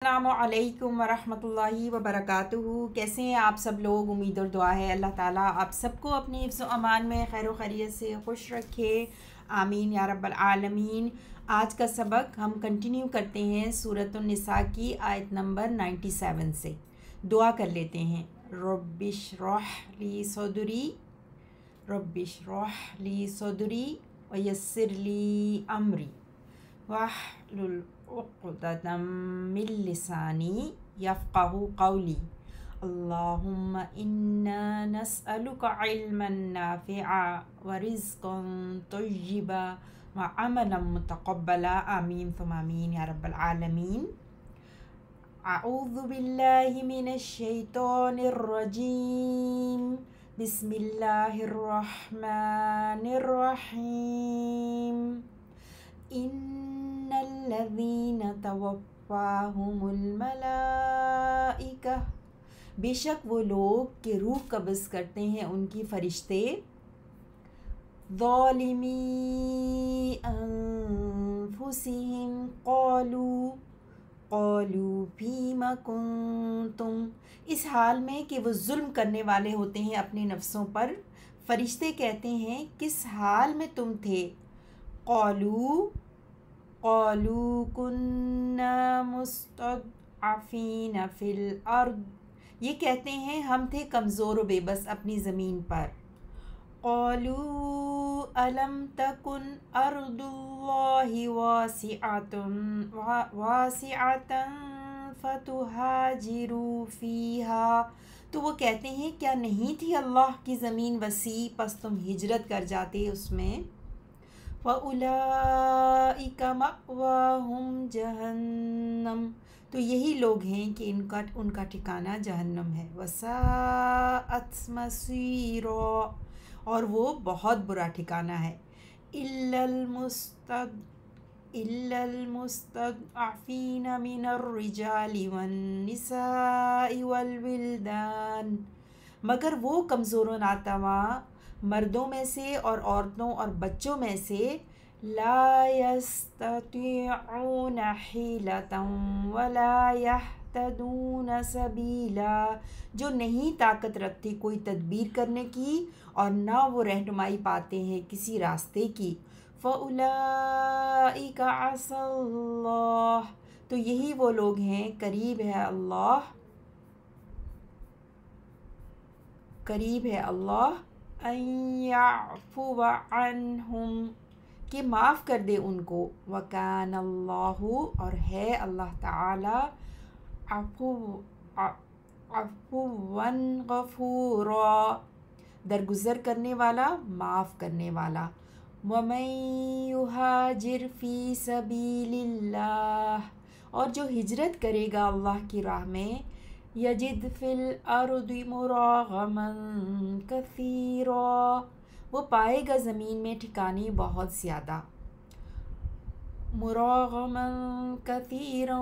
السلام علیکم ورحمۃ اللہ وبرکاتہ۔ کیسے ہیں آپ سب لوگ؟ امید اور دعا ہے اللہ تعالیٰ آپ سب کو اپنی حفظ و امان میں خیر و خیریت سے خوش رکھے، آمین یا رب العالمین۔ آج کا سبق ہم کنٹینیو کرتے ہیں سورۃ النساء کی آیت نمبر 97 سے۔ دعا کر لیتے ہیں۔ رب اشرح لی صدری، رب اشرح لی صدری ویسر لی امری واحلل عقدۃ من لسانی یفقہوا قولی۔ اللہم انا نسألک علما نافعا ورزقا طیبا وعملا متقبلا، آمین ثم آمین یا رب العالمین۔ اعوذ باللہ من الشیطان الرجیم، بسم اللہ الرحمن الرحیم۔ ان الذین توفاہم الملائکہ، بے شک وہ لوگ کہ روح قبض کرتے ہیں ان کی فرشتے، ظالمی انفسہم قالوا فیم کنتم، اس حال میں کہ وہ ظلم کرنے والے ہوتے ہیں اپنے نفسوں پر، فرشتے کہتے ہیں کس حال میں تم تھے؟ قالوا كنا مستضعفین فی الارض، یہ کہتے ہیں ہم تھے کمزور و بے بس اپنی زمین پر۔ قالوا الم تکن ارض اللہ واسعۃ فتہاجروا فیہا، تو وہ کہتے ہیں کیا نہیں تھی اللہ کی زمین وسیع پس تم ہجرت کر جاتے اس میں۔ فَأُولَئِكَ مَأْوَاهُمْ جَهَنَّمُ، تو یہی لوگ ہیں کہ ان کا ٹھکانہ جہنم ہے۔ وَسَاءَتْ مَصِيرًا، اور وہ بہت برا ٹھکانہ ہے۔ إِلَّا الْمُسْتَضْعَفِينَ مِنَ الرِّجَالِ وَالنِّسَاءِ وَالْوِلْدَانِ، مگر وہ کمزور و ناتواں مردوں میں سے اور عورتوں اور بچوں میں سے، لا يستطيعون حیلۃ ولا يهتدون سبیلا، جو نہیں طاقت رکھتے کوئی تدبیر کرنے کی اور نہ وہ رہنمائی پاتے ہیں کسی راستے کی۔ فَأُولَئِكَ عَسَى اللَّهُ، تو یہی وہ لوگ ہیں قریب ہے اللہ ان یعفو عنہم، کہ معاف کر دے ان کو۔ وکان اللہ، اور ہے اللہ تعالی، عفواً غفورا، درگزر کرنے والا، معاف کرنے والا۔ ومن یہاجر فی سبیل اللہ، اور جو ہجرت کرے گا اللہ کی راہ میں، یجد فی الارض مراغما کثیرا، وہ پائے گا زمین میں ٹھکانے بہت زیادہ۔ مراغما کثیرا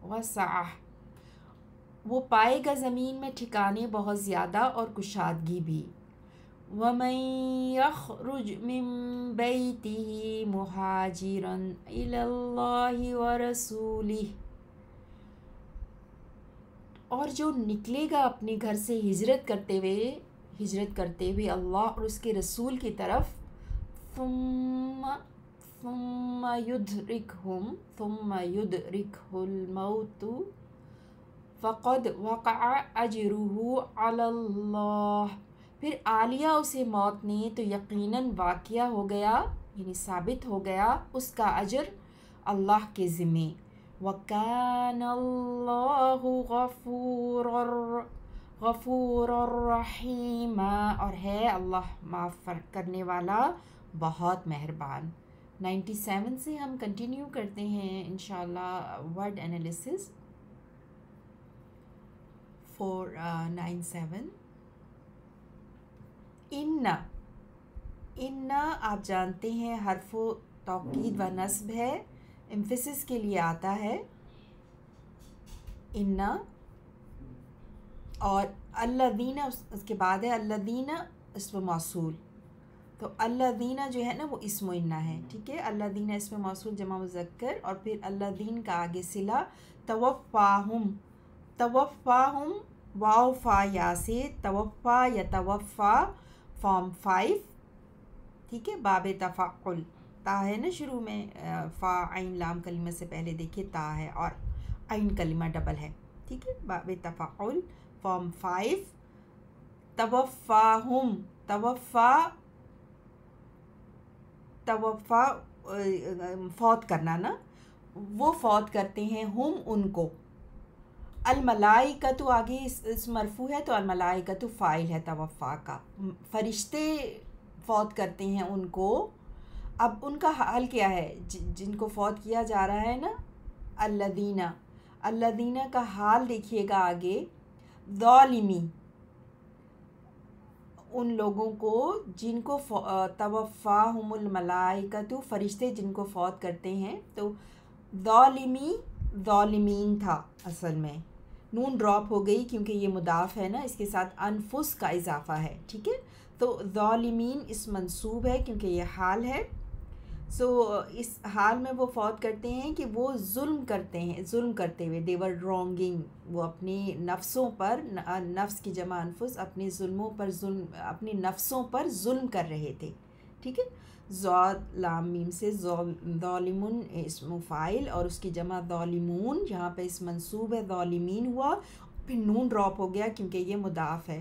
وسعہ، وہ پائے گا زمین میں ٹھکانے بہت زیادہ اور کشادگی بھی۔ ومن یخرج من بیتہ مہاجرا الی اللہ ورسولہ، اور جو نکلے گا اپنے گھر سے ہجرت کرتے ہوئے اللہ اور اس کے رسول کی طرف، ثم یدرکہ الموت فقد وقع اجرہ علی اللہ، پھر آ لیا اسے موت نے تو یقیناً واقعہ ہو گیا، یعنی ثابت ہو گیا اس کا اجر اللہ کے ذمے۔ وَكَانَ اللَّهُ غَفُورًا رَحِيمًا، اور ہے اللہ معاف کرنے والا بہت مہربان۔ 97 سے ہم کنٹینیو کرتے ہیں انشاءاللہ ورڈ انالیسس فور 97۔ ان آپ جانتے ہیں حرف و توکید و نصب ہے، امفسس کے لیے آتا ہے ان، اور الذین اس کے بعد ہے الذین اسم موصول، تو الذین جو ہے نا وہ اسم انا ہے، ٹھیک ہے، الذین اسم موصول جمع مذکر، اور پھر الذین کا آگے صلہ توفاہم، توفاہم واو فا یا سے توفا یا توفا فارم 5، ٹھیک ہے، باب تفعل، تا ہے نا شروع میں، فا عین لام کلمہ سے پہلے دیکھیے تا ہے اور عین کلمہ ڈبل ہے، ٹھیک ہے، باب تفعل فارم 5، توفاہم، توفا، توفا فوت کرنا نا، وہ فوت کرتے ہیں، ہم ان کو، الملائکۃ آگے اس مرفوع ہے تو الملائکۃ فاعل ہے توفا کا، فرشتے فوت کرتے ہیں ان کو، اب ان کا حال کیا ہے، جن کو فوت کیا جا رہا ہے نا، الذین، الذین کا حال دیکھیے گا آگے، ظالمی، ان لوگوں کو جن کو توفاہم الملائکۃ، فرشتے جن کو فوت کرتے ہیں، تو ظالمی ظالمین تھا اصل میں، نون ڈراپ ہو گئی کیونکہ یہ مضاف ہے نا، اس کے ساتھ انفس کا اضافہ ہے، ٹھیک ہے، تو ظالمین اس منصوب ہے کیونکہ یہ حال ہے، سو اس حال میں وہ فوت کرتے ہیں کہ وہ ظلم کرتے ہیں، ظلم کرتے ہوئے، they were wronging، وہ اپنی نفسوں پر، نفس کی جمع انفس، اپنے ظلموں پر ظلم، اپنی نفسوں پر ظلم کر رہے تھے، ٹھیک ہے، ضاد لام میم سے ظالمون اسم فاعل اور اس کی جمع ظالمون، یہاں پہ اس منصوب ہے، ظالمین ہوا، پھر نون ڈراپ ہو گیا کیونکہ یہ مضاف ہے،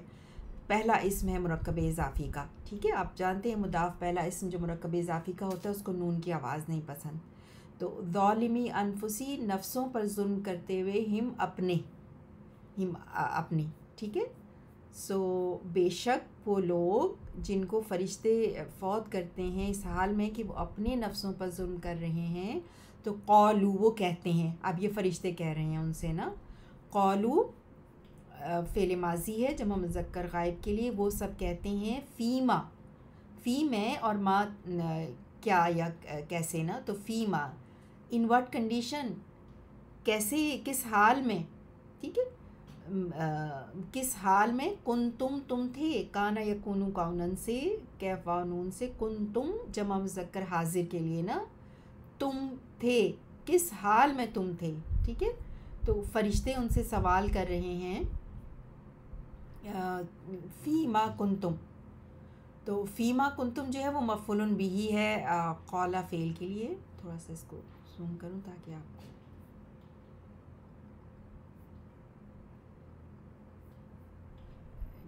پہلا اسم ہے مرکب اضافی کا، ٹھیک ہے، آپ جانتے ہیں مضاف پہلا اسم جو مرکب اضافی کا ہوتا ہے اس کو نون کی آواز نہیں پسند، تو ظالمی انفسی، نفسوں پر ظلم کرتے ہوئے، ہم اپنے، ہم اپنی، ٹھیک ہے، سو بے شک وہ لوگ جن کو فرشتے فوت کرتے ہیں اس حال میں کہ وہ اپنے نفسوں پر ظلم کر رہے ہیں، تو قالو، وہ کہتے ہیں، اب یہ فرشتے کہہ رہے ہیں ان سے نا، قالو فعل ماضی ہے جمع مذکر غائب کے لیے، وہ سب کہتے ہیں، فیما، فی میں اور ما کیا یا کیسے نا، تو فیما ان واٹ کنڈیشن، کیسے، کس حال میں، ٹھیک ہے، کس حال میں، تم تھے، کانا یکونو کونن سے، کیف و نون سے، تم جمع مذکر حاضر کے لیے نا، تم تھے، کس حال میں تم تھے، ٹھیک ہے، تو فرشتے ان سے سوال کر رہے ہیں، فی ما کنتم، تو فی ما کنتم جو ہے وہ مفعول بھی ہے قال فعل کے لیے، تھوڑا سا اس کو زوم کروں تاکہ آپ کو،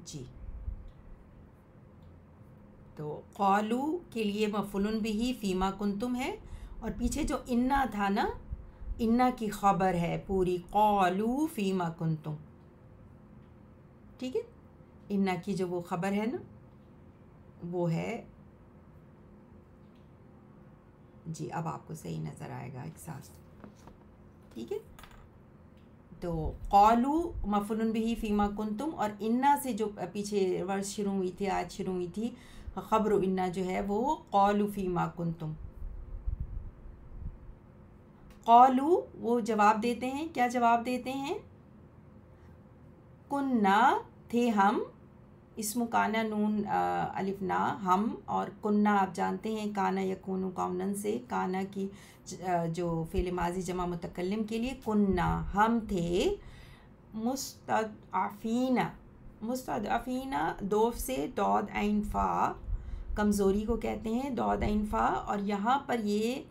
جی، تو قالو کے لیے مفعول بھی فیما کنتم ہے، اور پیچھے جو انا تھا نا، انا کی خبر ہے پوری، قالو فیما کنتم، ٹھیک ہے، انا کی جو وہ خبر ہے نا وہ ہے، جی اب آپ کو صحیح نظر آئے گا ایک ساتھ، ٹھیک ہے، تو قالو مفعول بھی فیما کنتم، اور انا سے جو پیچھے ورس شروع ہوئی تھی، آیت شروع ہوئی تھی، خبر انا جو ہے وہ قالو فیما کنتم، قالو وہ جواب دیتے ہیں، کیا جواب دیتے ہیں، کننا تھے ہم، اسم کانا نون الف نا، ہم، اور کننا آپ جانتے ہیں کانا یکونو کونن سے، کانا کی جو فعل ماضی جمع متکلم کے لیے، کننا ہم تھے، مستضعفین، مستضعفین دوف سے دود عین فا، کمزوری کو کہتے ہیں، دود عین فا، اور یہاں پر یہ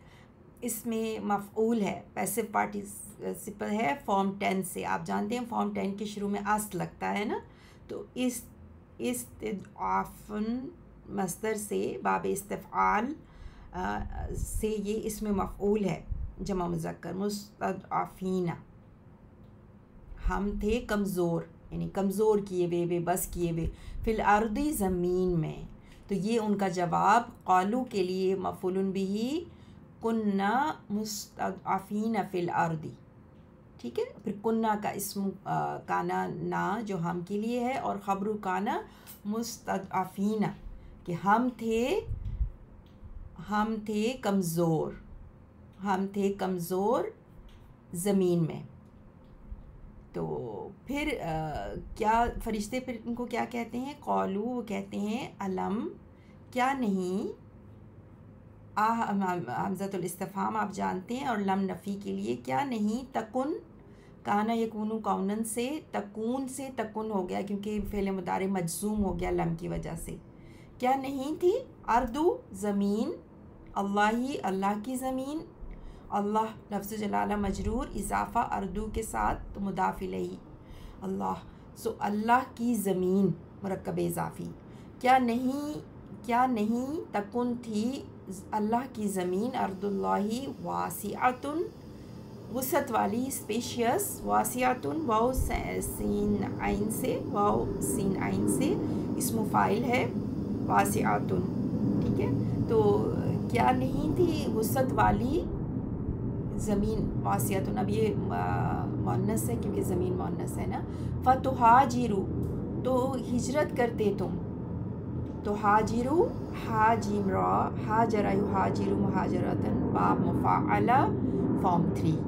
اس میں مفعول ہے، پیسو پارٹیسپل ہے فارم 10 سے، آپ جانتے ہیں فارم 10 کے شروع میں اس لگتا ہے نا، تو استضعافن مصدر سے، باب استفعال سے یہ اس میں مفعول ہے جمع مذکر، مستضعفین، ہم تھے کمزور، یعنی کمزور کیے ہوئے، بے بس کیے ہوئے، فی الارض زمین میں، تو یہ ان کا جواب قالو کے لیے مفعول بھی کننا مستضعفین فی الارض، ٹھیک ہے، پھر کننا کا اسم کانا نا جو ہم کے لیے ہے، اور خبر کانا مستضعفین کہ ہم تھے کمزور، ہم تھے کمزور زمین میں، تو پھر کیا فرشتے پھر ان کو کیا کہتے ہیں، قالو وہ کہتے ہیں، علم کیا نہیں، حمزۃ الاستفہام آپ جانتے ہیں، اور لم نفی کے لیے کیا نہیں، تکن کانا یکونو کونن سے تکون سے تکن ہو گیا کیونکہ فعل مضارع مجزوم ہو گیا لم کی وجہ سے. کیا نہیں تھی، اردو زمین، اللہ ہی اللہ کی زمین، اللہ لفظ جلالہ مجرور، اضافہ اردو کے ساتھ تو مضاف الیہ اللہ، سو اللہ کی زمین مرکب اضافی. کیا نہیں تکن تھی اللہ کی زمین، ارض اللہ واسعۃ وسعت والی، اسپیشیس، واسعۃ واو سین عین سے اسم فاعل ہے واسعۃ، ٹھیک ہے. تو کیا نہیں تھی وسعت والی زمین، واسعۃ، اب یہ مؤنث ہے کیونکہ زمین مؤنث ہے نا. فتہاجروا تو ہجرت کرتے تم، تہاجروا ہا جیم را، ہاجر یہاجر مہاجرتن، باب مفعلہ فارم 3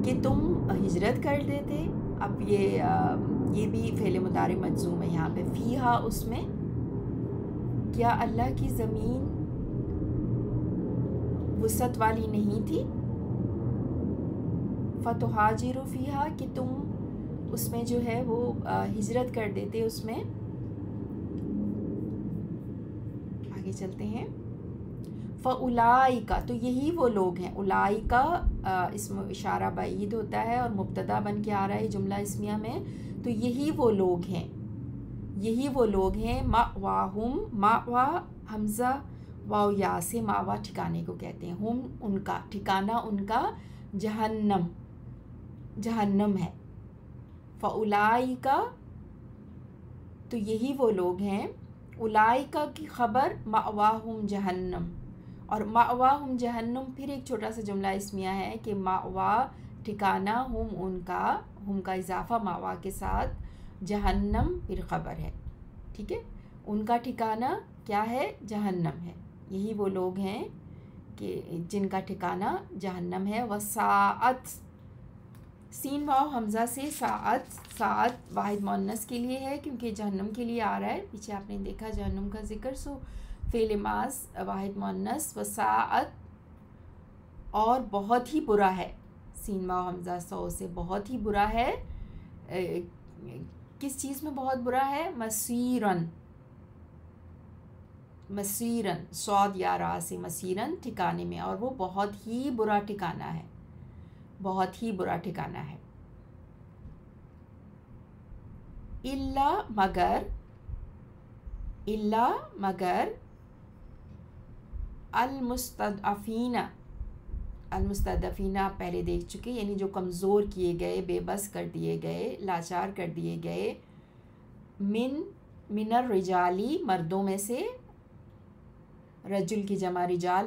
کہ تم ہجرت کر دیتے. اب یہ بھی فعل مضارع مجزوم ہے یہاں پہ، فیہا اس میں، کیا اللہ کی زمین وسعت والی نہیں تھی، فتہاجروا فیہا کہ تم اس میں جو ہے وہ ہجرت کر دیتے. اس میں آگے چلتے ہیں. فَأُولَئِکَ تو یہی وہ لوگ ہیں، اولئک اسم اشارہ بعید ہوتا ہے اور مبتدا بن کے آ رہا ہے جملہ اسمیہ میں، تو یہی وہ لوگ ہیں مأواہم، مأوا حمزہ واو یا سے ماوا ٹھکانے کو کہتے ہیں، ہم ان کا ٹھکانہ، ان کا جہنم ہے. فَأُولَئِکَ تو یہی وہ لوگ ہیں، اولئک کی خبر مأواہم جہنم، اور مأواہم جہنم پھر ایک چھوٹا سا جملہ اسمیہ ہے کہ مأوا ٹھکانہ، ہم کا اضافہ مأوا کے ساتھ، جہنم پھر خبر ہے، ٹھیک ہے. ان کا ٹھکانہ کیا ہے، جہنم ہے. یہی وہ لوگ ہیں کہ جن کا ٹھکانہ جہنم ہے. وساعت سین واو حمزہ سے ساعت واحد مؤنث کے لیے ہے کیونکہ جہنم کے لیے آ رہا ہے، پیچھے آپ نے دیکھا جہنم کا ذکر، سو فعل ماض واحد مؤنث. وساعت اور بہت ہی برا ہے، سین واو حمزہ سو سے بہت ہی برا ہے. کس چیز میں بہت برا ہے، مسیرن صاد یا را سے مسیرن ٹھکانے میں، اور وہ بہت ہی برا ٹھکانہ ہے، بہت ہی برا ٹھکانہ ہے. مگر المستضعفین آپ پہلے دیکھ چکے، یعنی جو کمزور کیے گئے، بے بس کر دیے گئے، لاچار کر دیے گئے، من الرجالی مردوں میں سے، رجل کی جمع رجال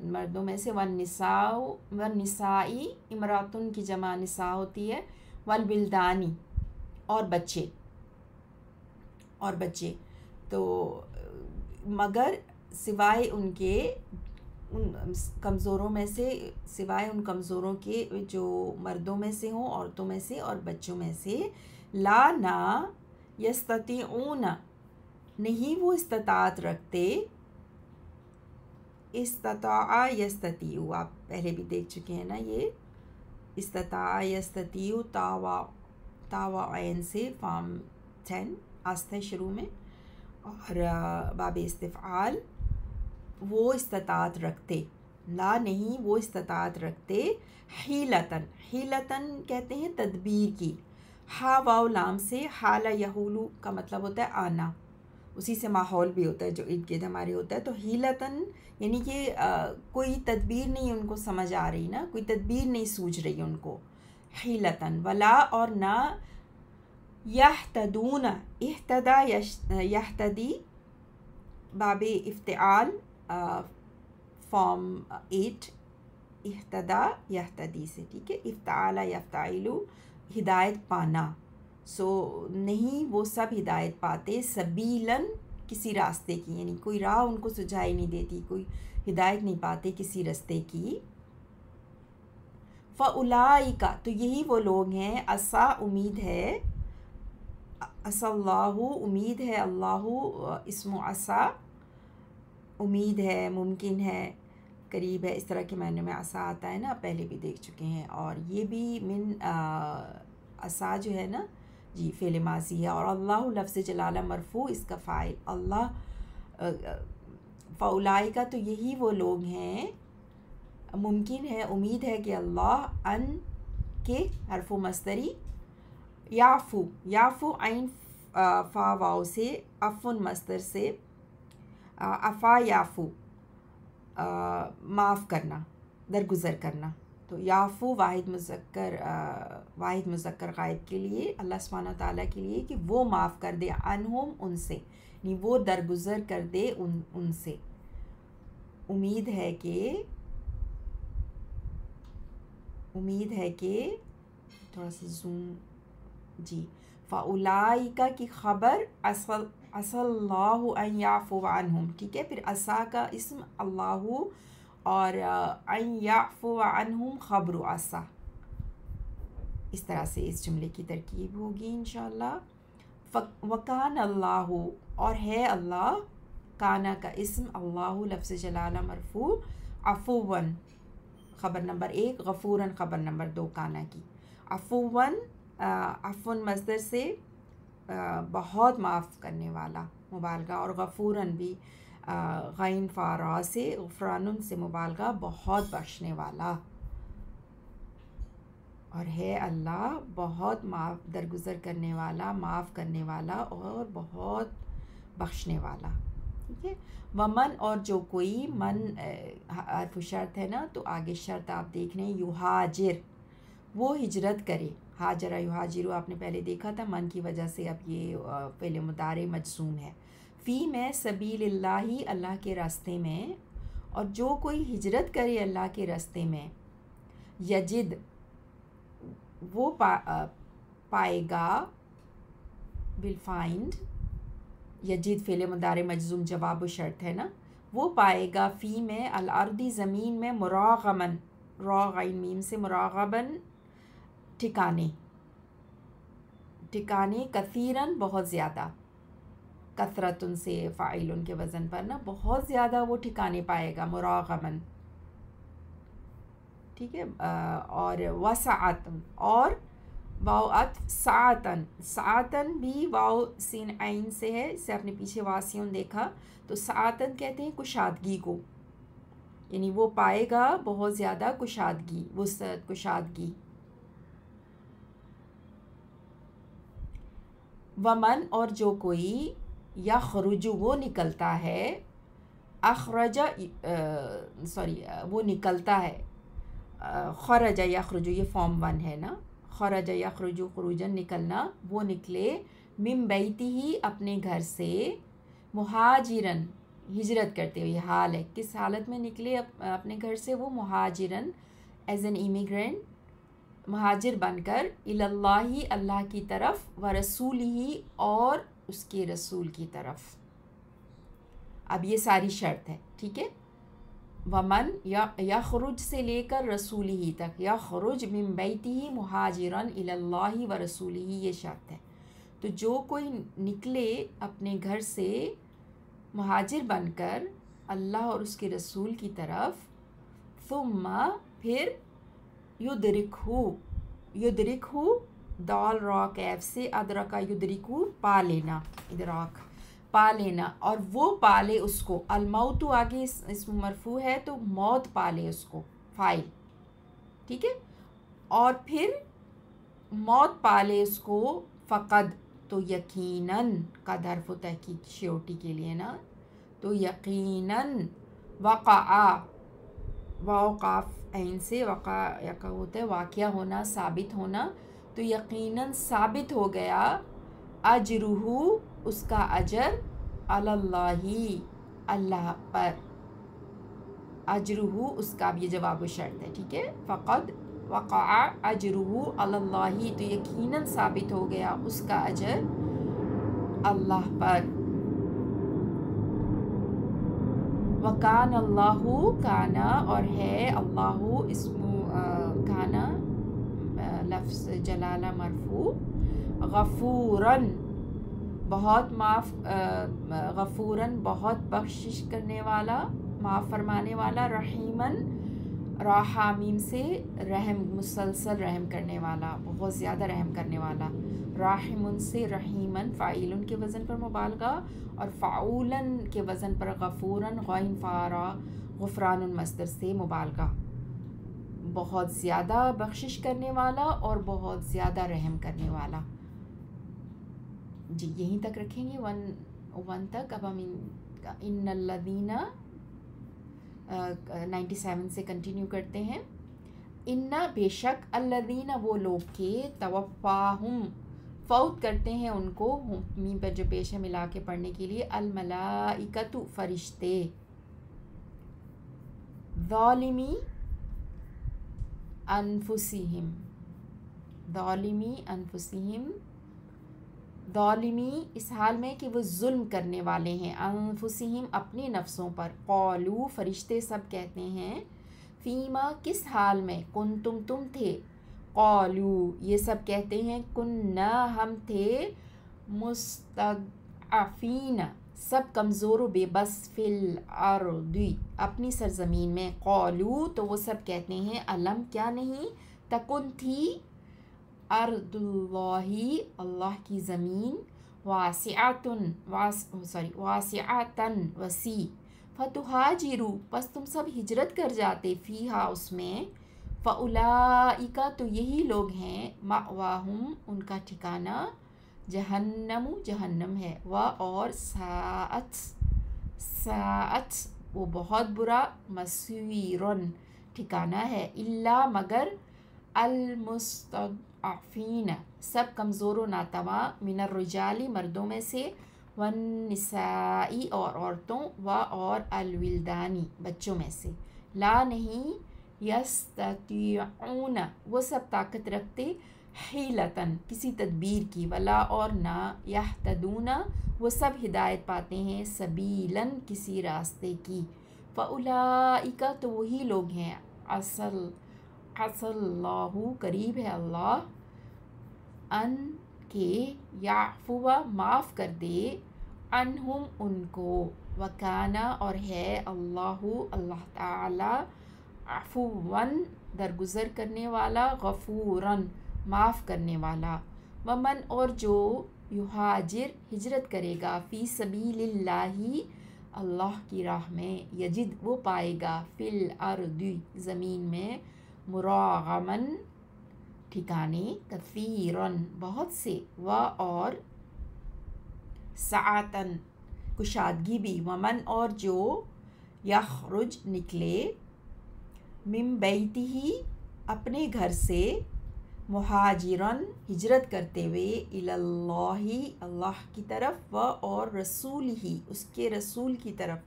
مردوں میں سے، والنسائی امراتن کی جمع نساء ہوتی ہے، والبلدانی اور بچے. تو مگر سوائے ان کے ان کمزوروں میں سے، سوائے ان کمزوروں کے جو مردوں میں سے ہوں، عورتوں میں سے اور بچوں میں سے، لا نا یستطیعون نہیں وہ استطاعت رکھتے، استطاع یستطیع آپ پہلے بھی دیکھ چکے ہیں نا، یہ استطاع یستطیع تاوا عین سے فارم 10 آستہ شروع میں، اور باب استفعال وہ استطاعت رکھتے، لا نہیں وہ استطاعت رکھتے، حیلتن کہتے ہیں تدبیر کی، ہا واو لام سے، حال یحولو کا مطلب ہوتا ہے آنا، اسی سے ماحول بھی ہوتا ہے جو ارد گرد ہمارے ہوتا ہے. تو حیلتن یعنی کہ کوئی تدبیر نہیں ان کو سمجھ آ رہی نا، کوئی تدبیر نہیں سوچ رہی ان کو، حیلتن. ولا اور نہ، یہتدون اہتدا یہتدی باب افتعال فارم 8 اہتدا یہتدی سے، ٹھیک ہے، افتعال یفتعلو ہدایت پانا، سو نہیں وہ سب ہدایت پاتے، سبیلاً کسی راستے کی، یعنی کوئی راہ ان کو سجھائی نہیں دیتی، کوئی ہدایت نہیں پاتے کسی راستے کی. فَأُولَئِکَ تو یہی وہ لوگ ہیں، عسیٰ امید ہے، عسیٰ اللہ امید ہے، اللہ اسم عسیٰ امید ہے، ممکن ہے، قریب ہے، اس طرح کے معنی میں عصا آتا ہے نا، پہلے بھی دیکھ چکے ہیں. اور یہ بھی من عصا جو ہے نا جی فعل ماضی ہے. اور اللہ لفظ جلالہ مرفوع، اس کا فاعل اللہ. فاولائکا تو یہی وہ لوگ ہیں، ممکن ہے، امید ہے کہ اللہ ان کے حرف مصدری یعفو، یعفو عین فا واو سے، عفن مصدر سے، عفا یعفو معاف کرنا، درگزر کرنا. تو یعفو واحد مذکر غائب کے لیے، اللہ سبحانہ و تعالیٰ کے لیے کہ وہ معاف کر دے، عنہم ان سے، یعنی وہ درگزر کر دے ان سے. امید ہے کہ تھوڑا سا زوم جی. فاولائکا کی خبر عسى اللہ ان یعفو عنہم، ٹھیک ہے. پھر عسا کا اسم اللہ اور ان یعفو عنہم خبر عسا، اس طرح سے اس جملے کی ترکیب ہوگی انشاءاللہ. وکان اللہ، اور ہے اللہ، کانا کا اسم اللہ لفظ جلالہ مرفوع، عفواً خبر نمبر 1، غفوراً خبر نمبر 2 کانا کی. عفواً عفواً مصدر سے بہت معاف کرنے والا مبالغہ، اور غفوراً بھی غین فا را سے، غفران سے مبالغہ، بہت بخشنے والا. اور ہے اللہ بہت درگزر کرنے والا، معاف کرنے والا، اور بہت بخشنے والا. ٹھیک ہے. ومن، اور جو کوئی، من حرف شرط ہے نا، تو آگے شرط آپ دیکھ رہے ہیں، یہاجر، وہ ہجرت کرے. ہاجرہ یہاجرو آپ نے پہلے دیکھا تھا، من کی وجہ سے اب یہ فعل مضارع مجزوم ہے. فی میں سبیل اللہ، اللہ کے راستے میں. اور جو کوئی ہجرت کرے اللہ کے راستے میں، یجد، وہ پائے گا، بالفائنڈ، یجد فعل مضارع مجزوم جواب و شرط ہے نا، وہ پائے گا فی میں، الارض زمین میں، مراغمن، را غین میم سے، مراغبن ٹھکانے، کثیراً بہت زیادہ، کثرتن سے فاعلن کے وزن پر نا، بہت زیادہ وہ ٹھکانے پائے گا، مراغمن. ٹھیک ہے. اور وسعتن، اور واو عطف سعتن، سعتن بھی واو سین عین سے ہے، اس سے آپ نے پیچھے واسعون دیکھا، تو سعتن کہتے ہیں کشادگی کو، یعنی وہ پائے گا بہت زیادہ کشادگی، وسعت، کشادگی. ومن، اور جو کوئی، یخرج، وہ نکلتا ہے، اخرج وہ نکلتا ہے، خرج یخرج یہ فارم 1 ہے نا، خرج یخرج خروجن نکلنا، وہ نکلے، من بیتہ اپنے گھر سے، مہاجرن ہجرت کرتے ہوئے، حال ہے، کس حالت میں نکلے اپنے گھر سے وہ، مہاجرن ایز این امیگرینٹ، مہاجر بن کر، اللہ، اللہ کی طرف، ورسولہ، اور اس کے رسول کی طرف. اب یہ ساری شرط ہے. ٹھیک ہے. ومن، یخرج سے لے کر رسولہ تک، یخرج من بیتہ مہاجرن اللہ ورسولہ، یہ شرط ہے. تو جو کوئی نکلے اپنے گھر سے مہاجر بن کر اللہ اور اس کے رسول کی طرف، ثم، پھر، یدرکہ دال را کیف سے، ادرکا یدرکہ پا لینا، ادراک پا لینا، اور وہ پالے اس کو، الموت آگے اسم مرفوع ہے تو موت پالے اس کو، فاعل. ٹھیک ہے. اور پھر موت پالے اس کو، فقد، تو یقیناً، قد حرف و تحقیق شیورٹی کے لیے نا، تو یقیناً، وقع، واو قاف عین سے، وقع یقع ہوتا ہے واقعہ ہونا، ثابت ہونا، تو یقیناً ثابت ہو گیا، اجرہ، اس کا اجر، اللہ، اللہ پر، اجرہ اس کا بھی جواب و شرط ہے. ٹھیک ہے. فقد وقع اجرہ اللہ، تو یقیناً ثابت ہو گیا اس کا اجر اللہ پر. وکان اللہ، کانا، اور ہے اللہ اسم کانا لفظ جلالہ مرفوع، غفوراً بہت غفوراً بہت بخشش کرنے والا، معاف فرمانے والا، رحیماً راہ میم سے رحم، مسلسل رحم کرنے والا، بہت زیادہ رحم کرنے والا، راحمن سے رحیمن فاعلن کے وزن پر مبالغہ، اور فعولن کے وزن پر غفوراً غین فارا غفران مصدر سے مبالغہ، بہت زیادہ بخشش کرنے والا اور بہت زیادہ رحم کرنے والا۔ جی یہیں تک رکھیں گے، ون تک۔ اب ہم ان الذین 97 سے کنٹینیو کرتے ہیں۔ ان بے شک الذین وہ لوگ کے توفاہم فوت کرتے ہیں ان کو، میم پر جو پیش ہے ملا کے پڑھنے کے لیے، الملائکۃ فرشتے، ظالمی انفسہم، ظالمی انفسہم، ظالمی اس حال میں کہ وہ ظلم کرنے والے ہیں، انفسہم اپنے نفسوں پر، قالو فرشتے سب کہتے ہیں، فیما کس حال میں، کنتم تم تھے، قالو یہ سب کہتے ہیں، کننا ہم تھے، مستضعفین سب کمزور و بے بس، فی الارض اپنی سرزمین میں، قالو تو وہ سب کہتے ہیں، علم کیا نہیں، تکن تھی، ارض اللہ اللہ کی زمین، واسعتن وسیع، فتہاجروا پس تم سب ہجرت کر جاتے، فیہا اس میں، فاولئک تو یہی لوگ ہیں، مأواہم ان کا ٹھکانہ، جہنم جہنم ہے، اور ساعت وہ بہت برا، مصیرن ٹھکانہ ہے، الا مگر المستضعفین سب کمزور و ناتواں، من الرجال مردوں میں سے، والنساء اور عورتوں، اور الولدانی بچوں میں سے، لا نہیں، یستطیعون وہ سب طاقت رکھتے، حیلتن کسی تدبیر کی، ولا اور نہ، یہتدون وہ سب ہدایت پاتے ہیں، سبیلاً کسی راستے کی، فاولئک تو وہی لوگ ہیں، عسى اللہ قریب ہے اللہ، ان کے یعفو معاف کر دے، عنہم ان کو، وکانا اور ہے اللہ اللہ تعالی، عفواً درگزر کرنے والا، غفوراً معاف کرنے والا، ومن اور جو یہاجر ہجرت کرے گا، فی سبیل اللہ اللہ کی راہ میں، یجد وہ پائے گا، فی الارض زمین میں، مراغماً ٹھکانے، کثیراً بہت سے، اور سعتاً کشادگی بھی، ومن اور جو یخرج نکلے، من بیتہ اپنے گھر سے، مہاجراً ہجرت کرتے ہوئے، اللہ اللہ کی طرف، اور رسولہ اس کے رسول کی طرف،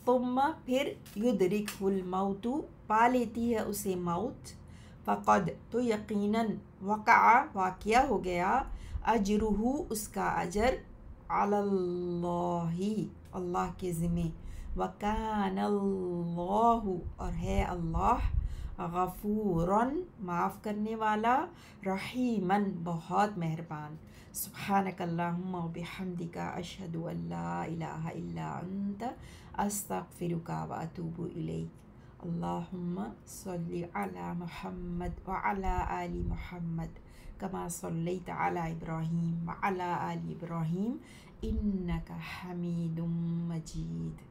ثم پھر، یدرکہ الموت پا لیتی ہے اسے موت، فقد تو یقیناً، وقع واقعہ ہو گیا، اجرہ اس کا اجر، علی اللہ اللہ کے ذمہ، وکان اللہ اور ہے اللہ، غفوراً معاف کرنے والا، رحیماً بہت مہربان۔ سبحانک اللہم و بحمدک، اشہد ان لا الہ الا انت، استغفرک و اتوب الیک۔ اللہم صلی علی محمد وعلی آل محمد، کما صلیت علی ابراہیم وعلی آل ابراہیم، انک حمید مجید۔